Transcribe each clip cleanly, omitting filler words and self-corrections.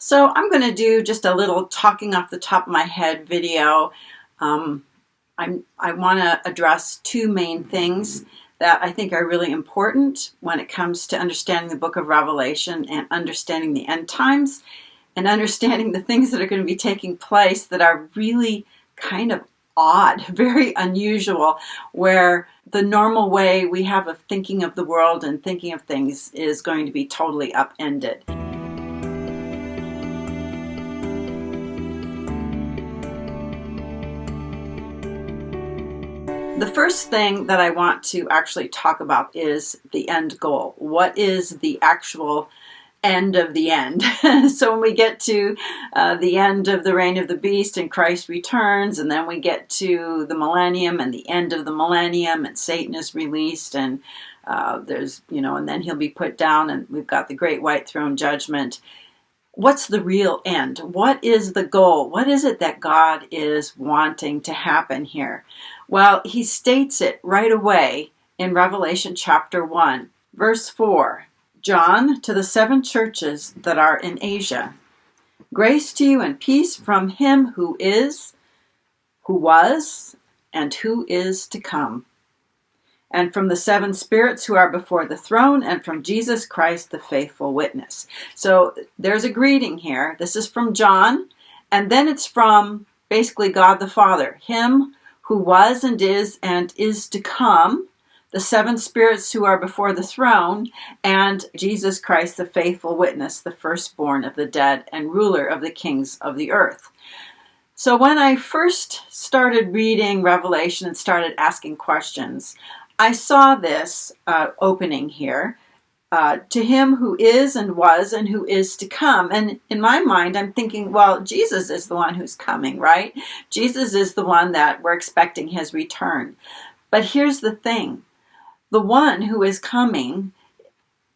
So I'm going to do just a little talking off the top of my head video. I want to address two main things that I think are really important when it comes to understanding the book of Revelation and understanding the end times and understanding the things that are going to be taking place that are really kind of odd, very unusual, where the normal way we have of thinking of the world and thinking of things is going to be totally upended. The first thing that I want to actually talk about is the end goal. What is the actual end of the end? So when we get to the end of the reign of the beast and Christ returns, and then we get to the millennium and the end of the millennium and Satan is released and and then he'll be put down and we've got the great white throne judgment. What's the real end? What is the goal? What is it that God is wanting to happen here? Well, he states it right away in Revelation chapter 1, verse 4. John, to the 7 churches that are in Asia. Grace to you and peace from him who is, who was, and who is to come. And from the 7 spirits who are before the throne, and from Jesus Christ, the faithful witness. So there's a greeting here. This is from John, and then it's from basically God the Father, him who was and is to come, the 7 spirits who are before the throne, and Jesus Christ, the faithful witness, the firstborn of the dead and ruler of the kings of the earth. So when I first started reading Revelation and started asking questions, I saw this opening here, to him who is and was and who is to come. And in my mind, I'm thinking, well, Jesus is the one who's coming, right? Jesus is the one that we're expecting his return. But here's the thing. The one who is coming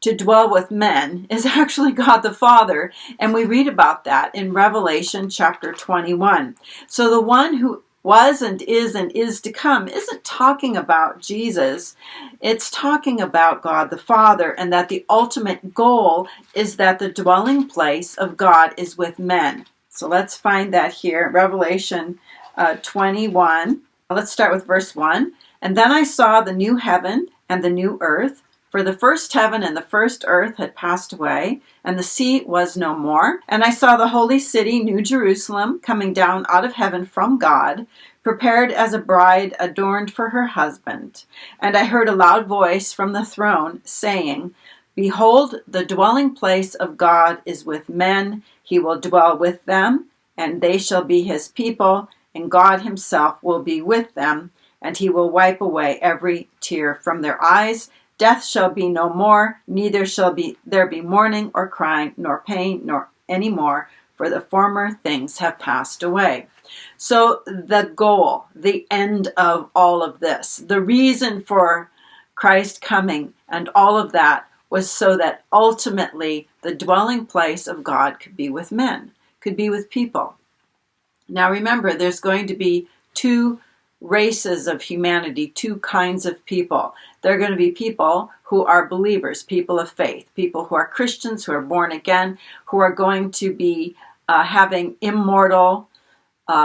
to dwell with men is actually God the Father. And we read about that in Revelation chapter 21. So the one who was and is to come isn't talking about Jesus. It's talking about God the Father, and that the ultimate goal is that the dwelling place of God is with men. So let's find that here, Revelation 21. Let's start with verse 1. And then I saw the new heaven and the new earth, for the first heaven and the first earth had passed away, and the sea was no more. And I saw the holy city, New Jerusalem, coming down out of heaven from God, prepared as a bride adorned for her husband. And I heard a loud voice from the throne saying, Behold, the dwelling place of God is with men. He will dwell with them, and they shall be his people, and God himself will be with them, and he will wipe away every tear from their eyes. Death shall be no more, neither shall there be mourning or crying, nor pain, nor any more, for the former things have passed away. So the goal, the end of all of this, the reason for Christ coming and all of that was so that ultimately the dwelling place of God could be with men, could be with people. Now remember, there's going to be 2 races of humanity, 2 kinds of people. There are going to be people who are believers, people of faith, people who are Christians, who are born again, who are going to be having immortal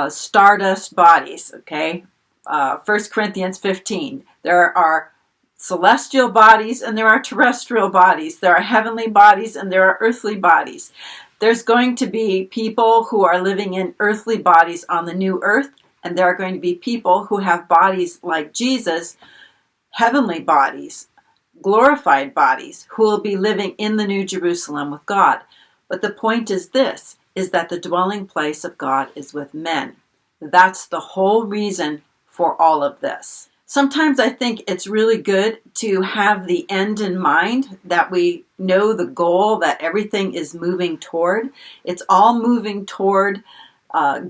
stardust bodies, okay? 1 Corinthians 15. There are celestial bodies and there are terrestrial bodies. There are heavenly bodies and there are earthly bodies. There's going to be people who are living in earthly bodies on the new earth, and there are going to be people who have bodies like Jesus, heavenly bodies, glorified bodies, who will be living in the New Jerusalem with God. But the point is this, is that the dwelling place of God is with men. That's the whole reason for all of this. Sometimes I think it's really good to have the end in mind, that we know the goal, that everything is moving toward. It's all moving toward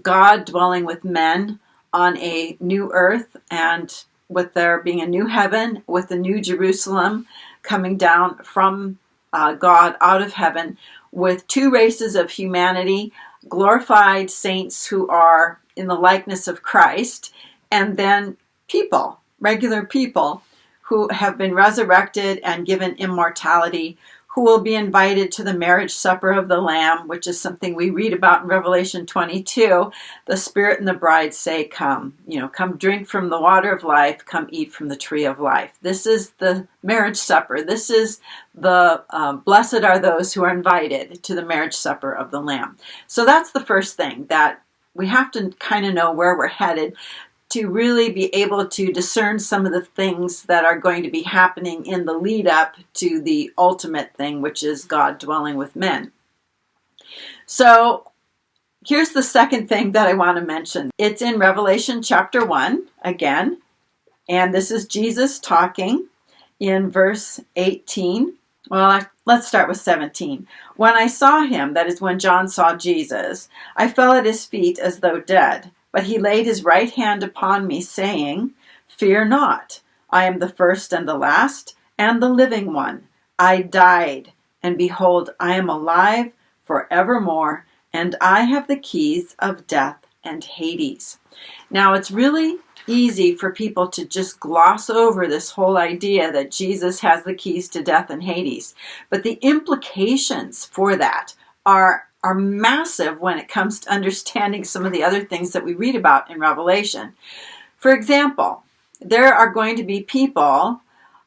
God dwelling with men on a new earth, and with there being a new heaven, with the new Jerusalem coming down from God out of heaven, with 2 races of humanity, glorified saints who are in the likeness of Christ, and then people, regular people who have been resurrected and given immortality, who will be invited to the marriage supper of the Lamb, which is something we read about in Revelation 22. The Spirit and the bride say, come, come drink from the water of life, come eat from the tree of life. This is the marriage supper. This is the blessed are those who are invited to the marriage supper of the Lamb. So that's the first thing, that we have to kind of know where we're headed to really be able to discern some of the things that are going to be happening in the lead up to the ultimate thing, which is God dwelling with men. So here's the second thing that I want to mention. It's in Revelation chapter 1 again, and this is Jesus talking in verse 18. Well, let's start with 17. When I saw him, that is when John saw Jesus, I fell at his feet as though dead. But he laid his right hand upon me, saying, Fear not, I am the first and the last, and the living one. I died, and behold, I am alive forevermore, and I have the keys of death and Hades. Now, it's really easy for people to just gloss over this whole idea that Jesus has the keys to death and Hades. But the implications for that are massive when it comes to understanding some of the other things that we read about in Revelation. For example, there are going to be people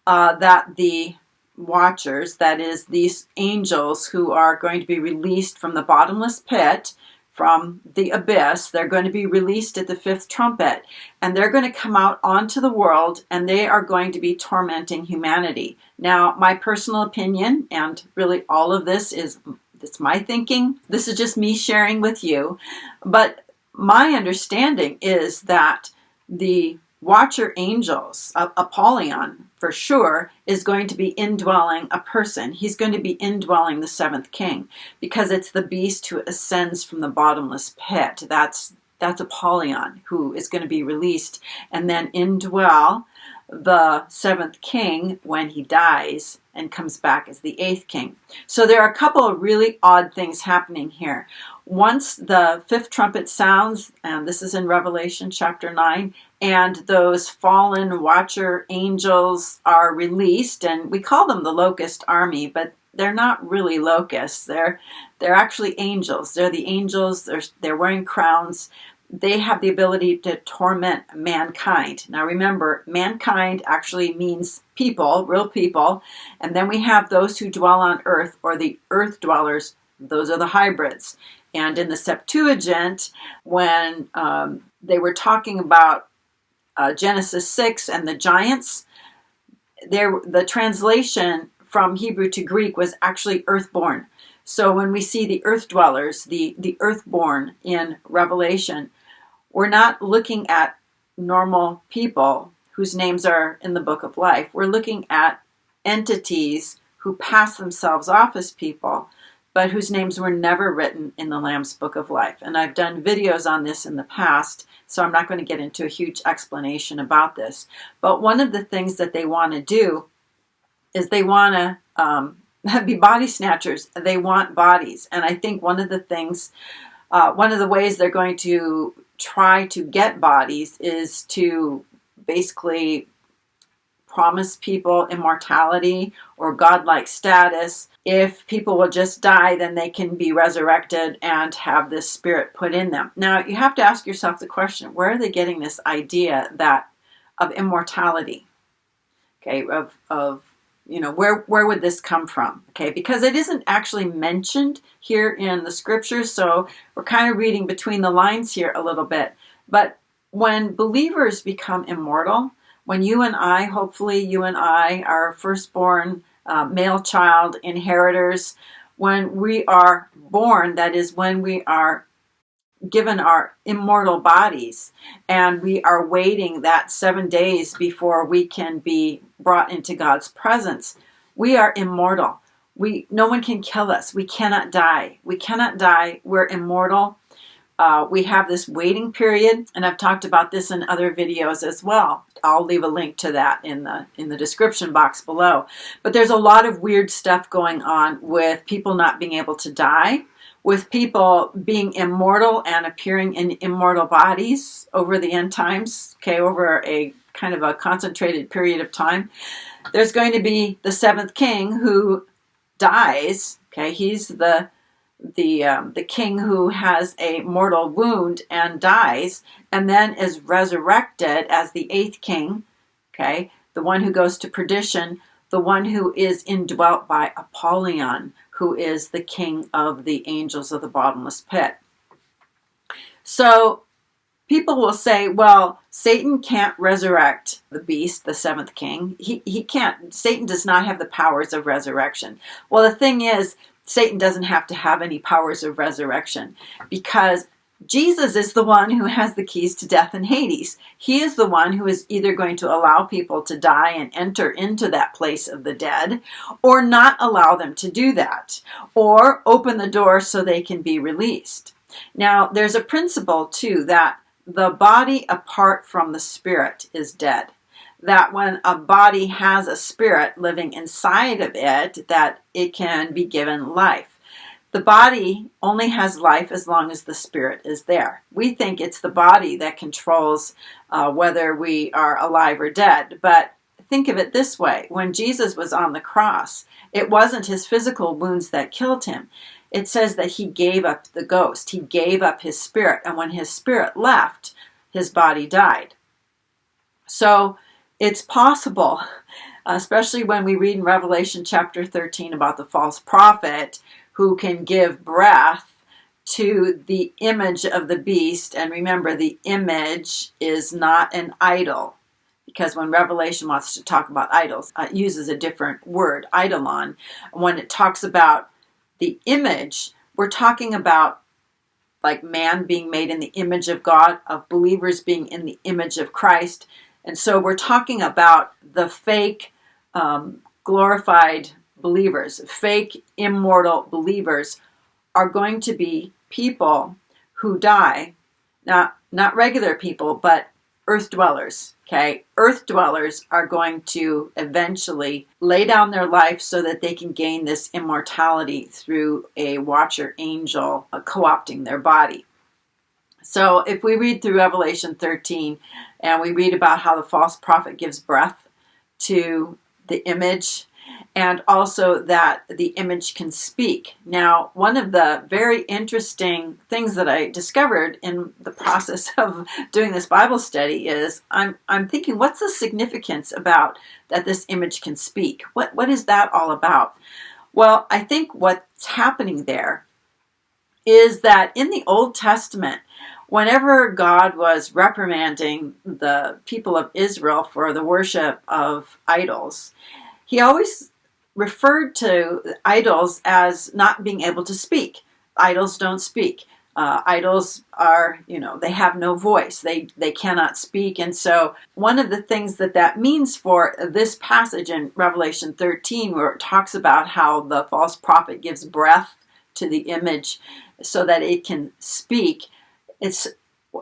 that the watchers, that is, these angels who are going to be released from the bottomless pit, from the abyss. They're going to be released at the fifth trumpet, and they're going to come out onto the world, and they are going to be tormenting humanity. Now, my personal opinion, and really all of this it's my thinking. This is just me sharing with you. But my understanding is that the watcher angels, Apollyon for sure, is going to be indwelling a person. He's going to be indwelling the seventh king, because it's the beast who ascends from the bottomless pit. That's Apollyon, who is going to be released and then indwell the seventh king when he dies and comes back as the eighth king. So there are a couple of really odd things happening here. Once the fifth trumpet sounds, and this is in Revelation chapter 9, and those fallen watcher angels are released, and we call them the locust army, but they're not really locusts. They're actually angels. They're the angels. They're wearing crowns. They have the ability to torment mankind. Now remember, mankind actually means people, real people. And then we have those who dwell on earth, or the earth dwellers. Those are the hybrids. And in the Septuagint, when they were talking about Genesis 6 and the giants, the translation from Hebrew to Greek was actually earthborn. So when we see the earth dwellers, the earthborn in Revelation, we're not looking at normal people whose names are in the book of life. We're looking at entities who pass themselves off as people, but whose names were never written in the Lamb's book of life. And I've done videos on this in the past, so I'm not going to get into a huge explanation about this. But one of the things that they want to do is they want to be body snatchers. They want bodies. And I think one of the ways they're going to try to get bodies is to basically promise people immortality or godlike status. If people will just die, then they can be resurrected and have this spirit put in them. Now, you have to ask yourself the question, where are they getting this idea of immortality? Okay, where would this come from? Okay, because it isn't actually mentioned here in the scriptures, so we're kind of reading between the lines here a little bit. But when believers become immortal, when you and I, hopefully you and I, our firstborn male child inheritors, when we are born, that is when we are given our immortal bodies, and we are waiting that 7 days before we can be brought into God's presence, we are immortal. No one can kill us. We cannot die. We cannot die. We're immortal. We have this waiting period, and I've talked about this in other videos as well. I'll leave a link to that in the description box below. But there's a lot of weird stuff going on with people not being able to die, with people being immortal and appearing in immortal bodies over the end times, okay, over a kind of a concentrated period of time. There's going to be the seventh king who dies, okay, he's the king who has a mortal wound and dies, and then is resurrected as the eighth king, okay, the one who goes to perdition, the one who is indwelt by Apollyon, who is the king of the angels of the bottomless pit. So people will say, well, Satan can't resurrect the beast, the seventh king. He can't. Satan does not have the powers of resurrection. Well, the thing is, Satan doesn't have to have any powers of resurrection, because Jesus is the one who has the keys to death and Hades. He is the one who is either going to allow people to die and enter into that place of the dead, or not allow them to do that, or open the door so they can be released. Now, there's a principle, too, that the body apart from the spirit is dead. That when a body has a spirit living inside of it, that it can be given life. The body only has life as long as the spirit is there. We think it's the body that controls whether we are alive or dead. But think of it this way. When Jesus was on the cross, it wasn't his physical wounds that killed him. It says that he gave up the ghost. He gave up his spirit. And when his spirit left, his body died. So it's possible, especially when we read in Revelation chapter 13 about the false prophet who can give breath to the image of the beast. And remember, the image is not an idol, because when Revelation wants to talk about idols, it uses a different word, eidolon. When it talks about the image, we're talking about like man being made in the image of God, of believers being in the image of Christ. And so we're talking about the fake glorified believers, fake immortal believers are going to be people who die, not regular people, but earth dwellers, okay? Earth dwellers are going to eventually lay down their life so that they can gain this immortality through a watcher angel co-opting their body. So if we read through Revelation 13 and we read about how the false prophet gives breath to the image, and also that the image can speak. Now, one of the very interesting things that I discovered in the process of doing this Bible study is I'm thinking, what's the significance about that this image can speak? What is that all about? Well, I think what's happening there is that in the Old Testament, whenever God was reprimanding the people of Israel for the worship of idols, he always referred to idols as not being able to speak. Idols don't speak. Idols are, they have no voice. They cannot speak. And so one of the things that means for this passage in Revelation 13, where it talks about how the false prophet gives breath to the image so that it can speak,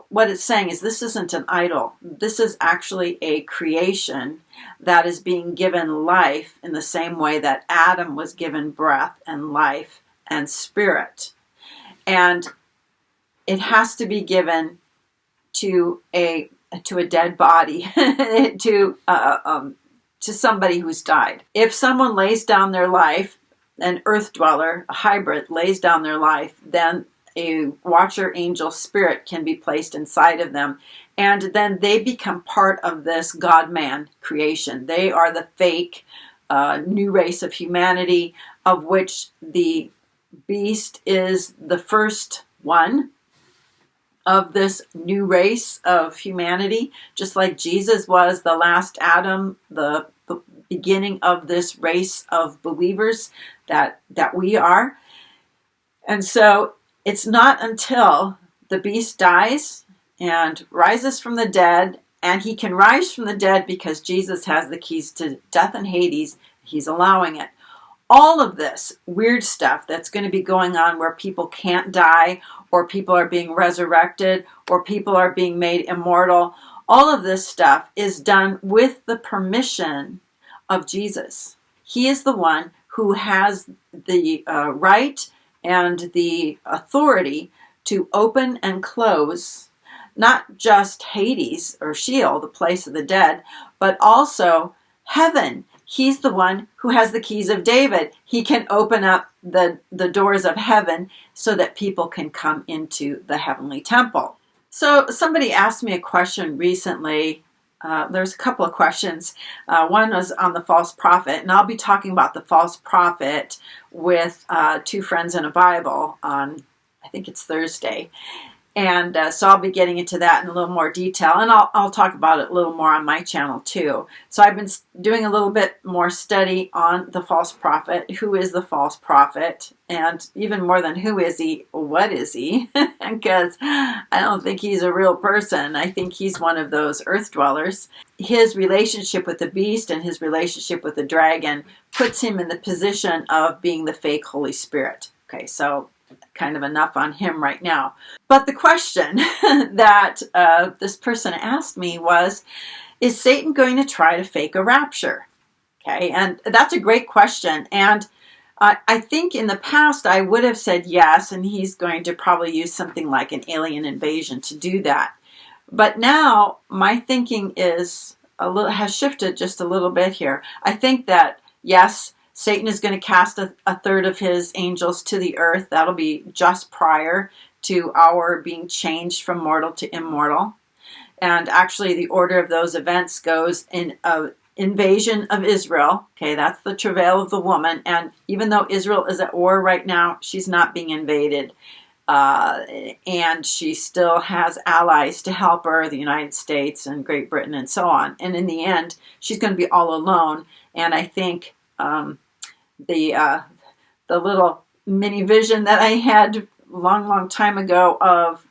what it's saying is this isn't an idol. This is actually a creation that is being given life in the same way that Adam was given breath and life and spirit. And it has to be given to a dead body, to somebody who's died. If someone lays down their life, an earth dweller, a hybrid, lays down their life, then a watcher angel spirit can be placed inside of them, and then they become part of this God-man creation. They are the fake new race of humanity, of which the beast is the first one of this new race of humanity, just like Jesus was the last Adam, the beginning of this race of believers that we are. And so it's not until the beast dies and rises from the dead, and he can rise from the dead because Jesus has the keys to death and Hades. He's allowing it. All of this weird stuff that's going to be going on where people can't die, or people are being resurrected, or people are being made immortal, all of this stuff is done with the permission of Jesus. He is the one who has the right and the authority to open and close not just Hades or Sheol, the place of the dead, but also heaven. He's the one who has the keys of David. He can open up the doors of heaven so that people can come into the heavenly temple. So somebody asked me a question recently. There's a couple of questions. One was on the false prophet, and I'll be talking about the false prophet with Two Friends in a Bible on, I think it's Thursday. And so I'll be getting into that in a little more detail, and I'll talk about it a little more on my channel too. So I've been doing a little bit more study on the false prophet. Who is the false prophet? And even more than who is he, what is he? Because I don't think he's a real person. I think he's one of those earth dwellers. His relationship with the beast and his relationship with the dragon puts him in the position of being the fake Holy Spirit. Okay, so kind of enough on him right now. But the question that this person asked me was, is Satan going to try to fake a rapture? Okay, and that's a great question. And I think in the past I would have said yes, and he's going to probably use something like an alien invasion to do that. But now my thinking is has shifted just a little bit here. I think that yes, Satan is going to cast a third of his angels to the earth. That'll be just prior to our being changed from mortal to immortal. And actually the order of those events goes in invasion of Israel. Okay, that's the travail of the woman. And even though Israel is at war right now, she's not being invaded. And she still has allies to help her, the United States and Great Britain and so on. And in the end, she's going to be all alone. And I think the little mini vision that I had long time ago of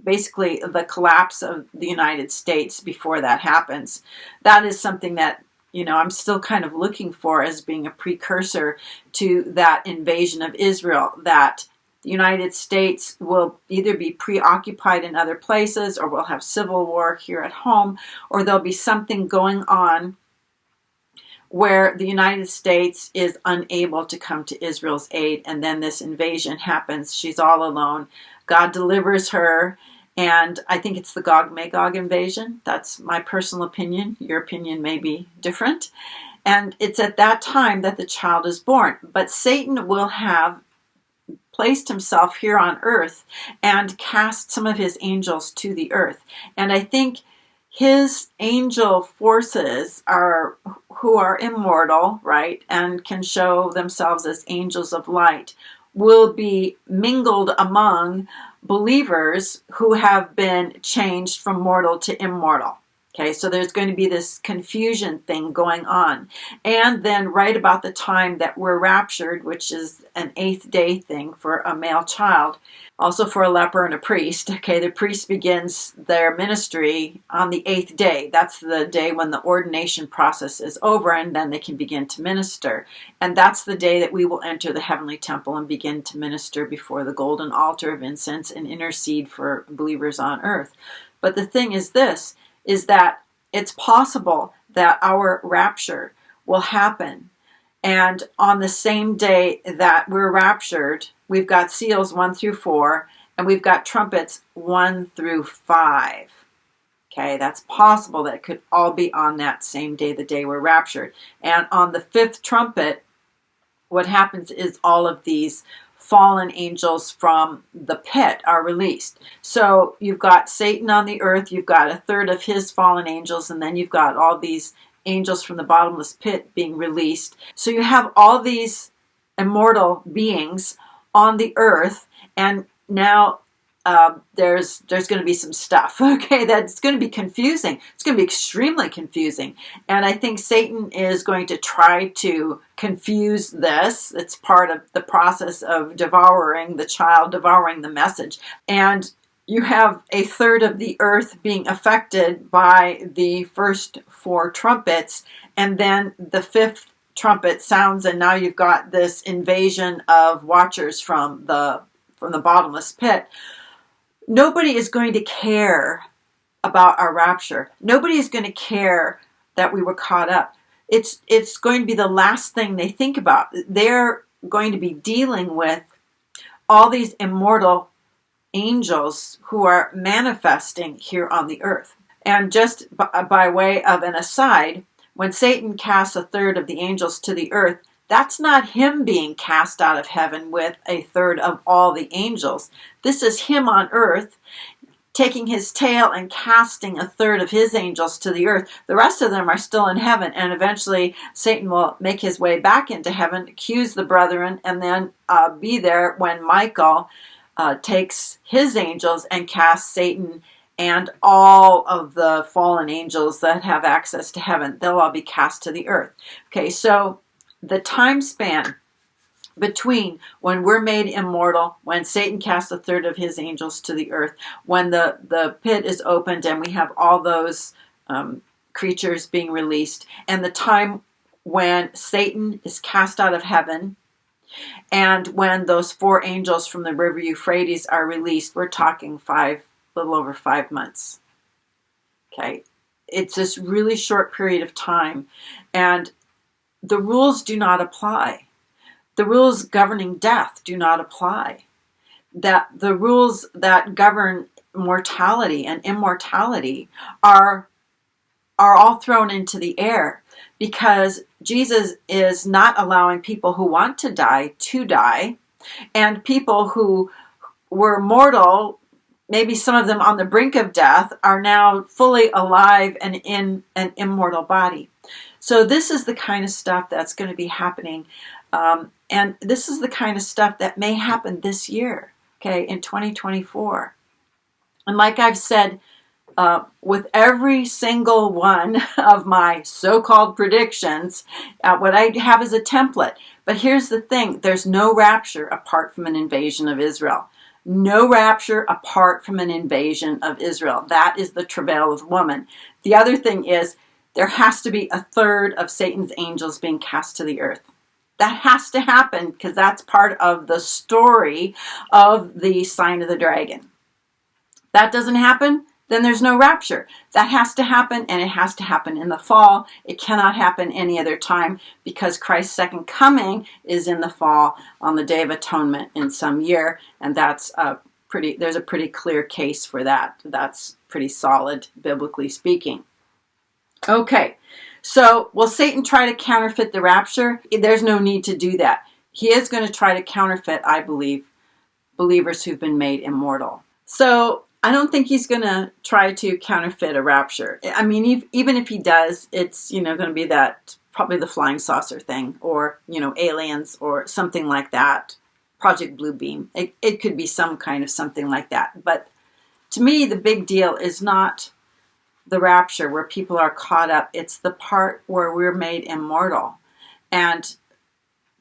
basically the collapse of the United States before that happens, that is something that, I'm still kind of looking for as being a precursor to that invasion of Israel, that the United States will either be preoccupied in other places, or we'll have civil war here at home, or there'll be something going on where the United States is unable to come to Israel's aid, and then this invasion happens. She's all alone. God delivers her, and I think it's the Gog-Magog invasion. That's my personal opinion. Your opinion may be different. And it's at that time that the child is born. But Satan will have placed himself here on earth and cast some of his angels to the earth. And I think his angel forces who are immortal, right, and can show themselves as angels of light, will be mingled among believers who have been changed from mortal to immortal. Okay, so there's going to be this confusion thing going on. And then right about the time that we're raptured, which is an 8th day thing for a male child, also for a leper and a priest. Okay, the priest begins their ministry on the 8th day. That's the day when the ordination process is over, and then they can begin to minister. And that's the day that we will enter the heavenly temple and begin to minister before the golden altar of incense and intercede for believers on earth. But the thing is this, is that it's possible that our rapture will happen. And on the same day that we're raptured, we've got seals 1 through 4, and we've got trumpets 1 through 5. Okay, that's possible that it could all be on that same day, the day we're raptured. And on the 5th trumpet, what happens is all of these fallen angels from the pit are released. So you've got Satan on the earth, you've got a third of his fallen angels, and then you've got all these angels from the bottomless pit being released. So you have all these immortal beings on the earth, and now there's going to be some stuff, okay, that's going to be confusing. It's going to be extremely confusing. And I think Satan is going to try to confuse this. It's part of the process of devouring the child, devouring the message. And you have a third of the earth being affected by the first 4 trumpets, and then the 5th trumpet sounds, and now you've got this invasion of watchers from the bottomless pit. Nobody is going to care about our rapture. Nobody is going to care that we were caught up. It's going to be the last thing they think about. They're going to be dealing with all these immortal angels who are manifesting here on the earth. And just by way of an aside, When Satan casts a third of the angels to the earth, that's not him being cast out of heaven with a third of all the angels. This is him on earth taking his tail and casting a third of his angels to the earth. The rest of them are still in heaven, and eventually Satan will make his way back into heaven, accuse the brethren, and then be there when Michael takes his angels and casts Satan and all of the fallen angels that have access to heaven. They'll all be cast to the earth. Okay, so the time span between when we're made immortal, when Satan casts a third of his angels to the earth, when the pit is opened and we have all those creatures being released, and the time when Satan is cast out of heaven, and when those 4 angels from the river Euphrates are released, we're talking a little over 5 months. Okay, it's this really short period of time, and the rules do not apply. The rules governing death do not apply. That the rules that govern mortality and immortality are all thrown into the air, because Jesus is not allowing people who want to die, and people who were mortal, maybe some of them on the brink of death, are now fully alive and in an immortal body. So this is the kind of stuff that's going to be happening. And this is the kind of stuff that may happen this year, okay, in 2024. And like I've said, with every single one of my so-called predictions, what I have is a template. But here's the thing. There's no rapture apart from an invasion of Israel. No rapture apart from an invasion of Israel. That is the travail of the woman. The other thing is there has to be a third of Satan's angels being cast to the earth. That has to happen because that's part of the story of the sign of the dragon. That doesn't happen, then there's no rapture. That has to happen, and it has to happen in the fall. It cannot happen any other time because Christ's second coming is in the fall on the Day of Atonement in some year, and there's a pretty clear case for that. That's pretty solid, biblically speaking. Okay. So, will Satan try to counterfeit the rapture? There's no need to do that. He is going to try to counterfeit, I believe, believers who've been made immortal. So, I don't think he's going to try to counterfeit a rapture. I mean, even if he does, it's, going to be that, probably the flying saucer thing, or, aliens, or something like that. Project Bluebeam. It could be some kind of something like that. But to me, the big deal is not the rapture where people are caught up. It's the part where we're made immortal, and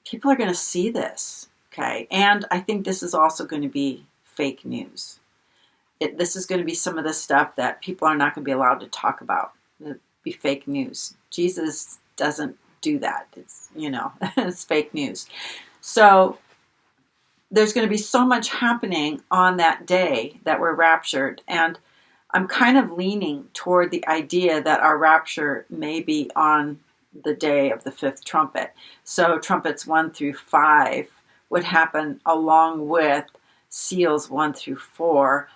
people are going to see this. Okay. And I think this is also going to be fake news. This is going to be some of the stuff that people are not going to be allowed to talk about. It'll be fake news. Jesus doesn't do that. It's, it's fake news. So there's going to be so much happening on that day that we're raptured, and I'm kind of leaning toward the idea that our rapture may be on the day of the 5th trumpet. So trumpets 1 through 5 would happen along with seals 1 through 4,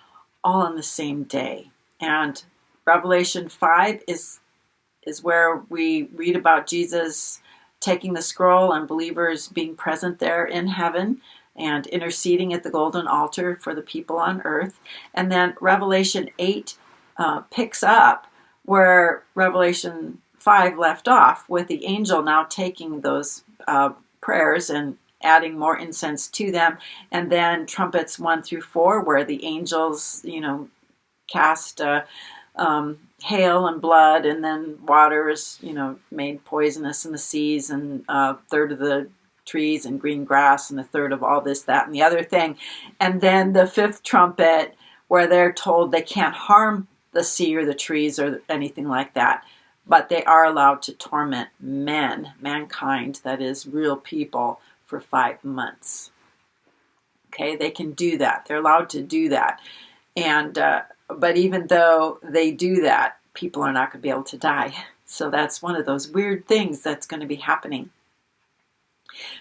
all on the same day. And Revelation 5 is where we read about Jesus taking the scroll and believers being present there in heaven and interceding at the golden altar for the people on earth. And then Revelation 8 picks up where Revelation 5 left off, with the angel now taking those prayers and adding more incense to them. And then trumpets 1 through 4, where the angels, cast hail and blood, and then water is, made poisonous in the seas, and a third of the trees and green grass, and a third of all this, that, and the other thing. And then the 5th trumpet, where they're told they can't harm the sea or the trees or anything like that, but they are allowed to torment mankind, that is, real people, for 5 months. Okay, they can do that. They're allowed to do that. And but even though they do that, people are not going to be able to die. So that's one of those weird things that's going to be happening.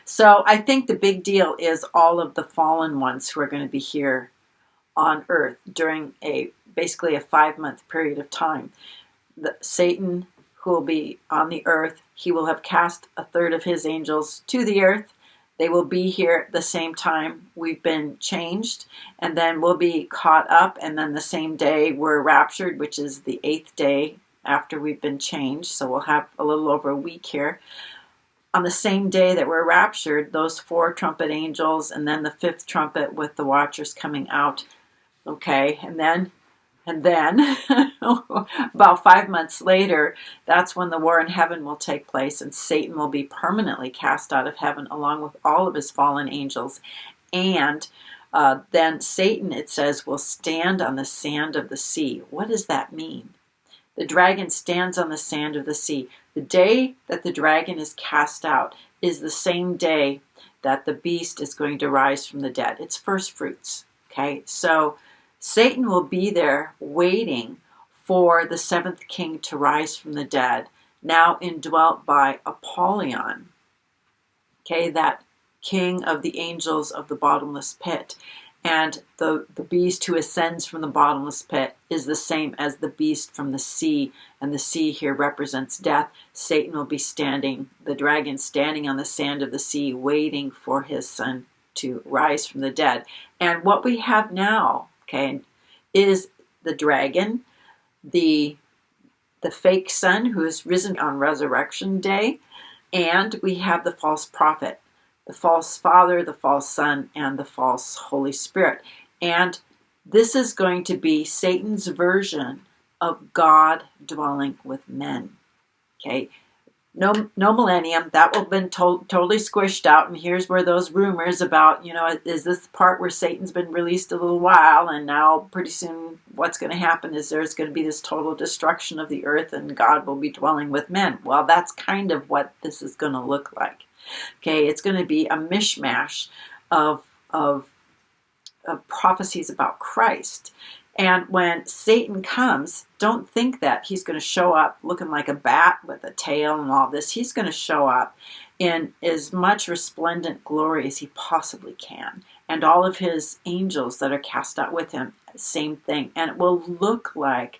So I think the big deal is all of the fallen ones who are going to be here on earth during basically a 5-month period of time. Satan, who will be on the earth. He will have cast a third of his angels to the earth. They will be here at the same time we've been changed, and then we'll be caught up, and then the same day we're raptured, which is the 8th day after we've been changed. So we'll have a little over a week here. On the same day that we're raptured, those 4 trumpet angels, and then the 5th trumpet with the watchers coming out. Okay, and then about 5 months later, that's when the war in heaven will take place, and Satan will be permanently cast out of heaven along with all of his fallen angels. And then Satan, it says, will stand on the sand of the sea. What does that mean? The dragon stands on the sand of the sea. The day that the dragon is cast out is the same day that the beast is going to rise from the dead. It's first fruits. Okay, so Satan will be there waiting for the 7th king to rise from the dead, now indwelt by Apollyon, okay, that king of the angels of the bottomless pit. And the beast who ascends from the bottomless pit is the same as the beast from the sea, and the sea here represents death. Satan will be standing, the dragon standing on the sand of the sea, waiting for his son to rise from the dead. And what we have now, okay, is the dragon, the fake son who is risen on resurrection day, and we have the false prophet, the false father, the false son, and the false Holy Spirit. And this is going to be Satan's version of God dwelling with men. Okay, no millennium. That will have been totally squished out. And here's where those rumors about, is this the part where Satan's been released a little while, and now pretty soon what's going to happen is there's going to be this total destruction of the earth and God will be dwelling with men. Well, that's kind of what this is going to look like. Okay, it's going to be a mishmash of prophecies about Christ. And when Satan comes, don't think that he's going to show up looking like a bat with a tail and all this. He's going to show up in as much resplendent glory as he possibly can. And all of his angels that are cast out with him, same thing. And it will look like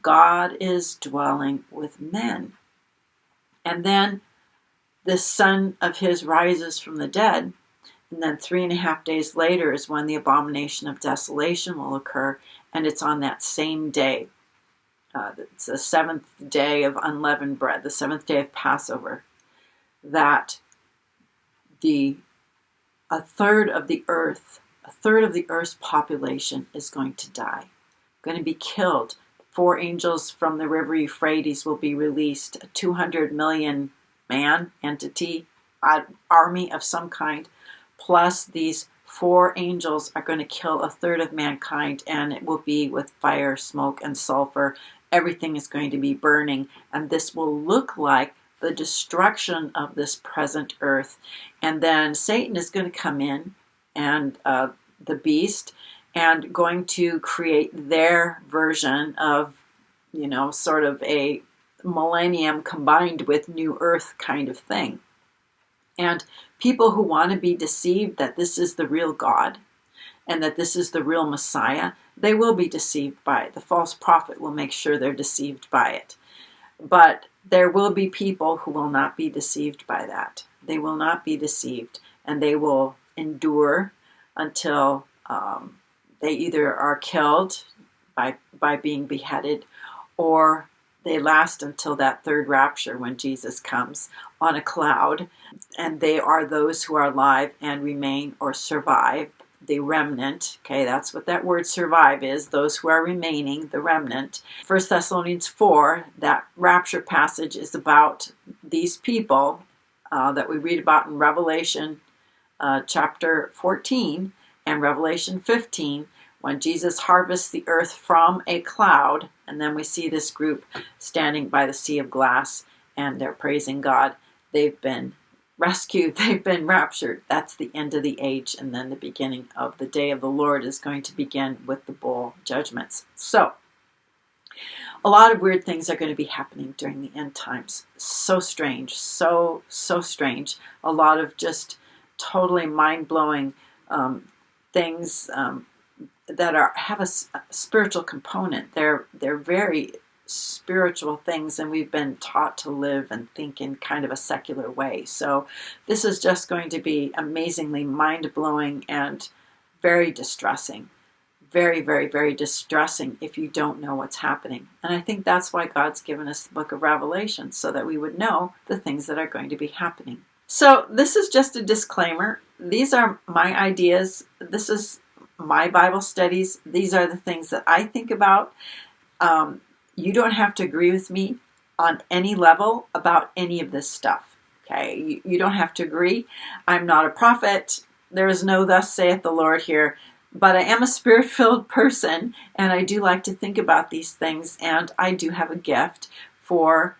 God is dwelling with men. And then the son of his rises from the dead. And then 3.5 days later is when the abomination of desolation will occur. And it's on that same day. It's the 7th day of unleavened bread, the 7th day of Passover, that a third of the earth's population is going to die, going to be killed. 4 angels from the river Euphrates will be released, a 200 million man entity, army of some kind, plus these 4 angels are going to kill a third of mankind, and it will be with fire, smoke, and sulfur. Everything is going to be burning, and this will look like the destruction of this present earth. And then Satan is going to come in, and the beast, and going to create their version of, sort of a millennium combined with new earth kind of thing. And people who want to be deceived that this is the real God and that this is the real Messiah, they will be deceived by it. The false prophet will make sure they're deceived by it. But there will be people who will not be deceived by that. They will not be deceived, and they will endure until they either are killed by being beheaded, or they last until that third rapture when Jesus comes on a cloud. And they are those who are alive and remain or survive, the remnant. Okay, that's what that word survive is, those who are remaining, the remnant. 1 Thessalonians 4, that rapture passage is about these people that we read about in Revelation chapter 14 and Revelation 15, when Jesus harvests the earth from a cloud, and then we see this group standing by the sea of glass, and they're praising God. They've been rescued, they've been raptured. That's the end of the age, and then the beginning of the day of the Lord is going to begin with the bowl judgments. So, a lot of weird things are going to be happening during the end times. So strange, so strange. A lot of just totally mind-blowing things that have a spiritual component. They're very spiritual things, and we've been taught to live and think in kind of a secular way. So this is just going to be amazingly mind-blowing and very distressing. Very, very, very distressing if you don't know what's happening. And I think that's why God's given us the book of Revelation, so that we would know the things that are going to be happening. So this is just a disclaimer. These are my ideas. This is my Bible studies. These are the things that I think about. You don't have to agree with me on any level about any of this stuff. Okay, you don't have to agree. I'm not a prophet. There is no thus saith the Lord here. But I am a spirit-filled person, and I do like to think about these things, and I do have a gift for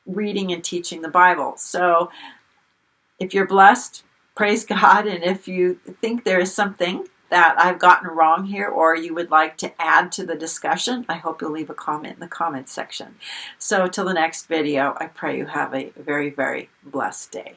reading and teaching the Bible. So if you're blessed, praise God, and if you think there is something that I've gotten wrong here, or you would like to add to the discussion, I hope you'll leave a comment in the comment section. So till the next video, I pray you have a very, very blessed day.